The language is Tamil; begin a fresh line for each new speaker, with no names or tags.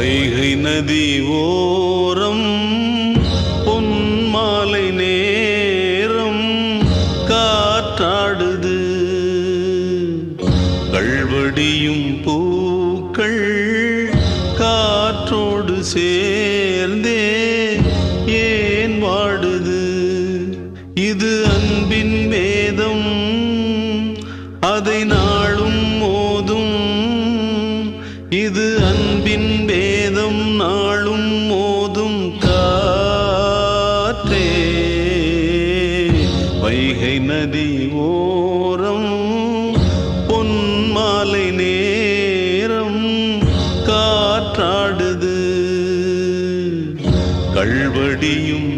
வைகை நதி ஓரம் பொன்மாலை நேரம் காற்றாடுது. கள்வடியும் பூக்கள் காற்றோடு சேர்ந்தே ஏன் வாடுது? இது அன்பின் வேதம், அதை நாளும் மோதும். இது அன்பின் வேதம், நாளும் மோதும் காற்றே. வைகை நதி ஓரம் பொன்மாலை நேரம் காற்றாடுது. கள்வடியும்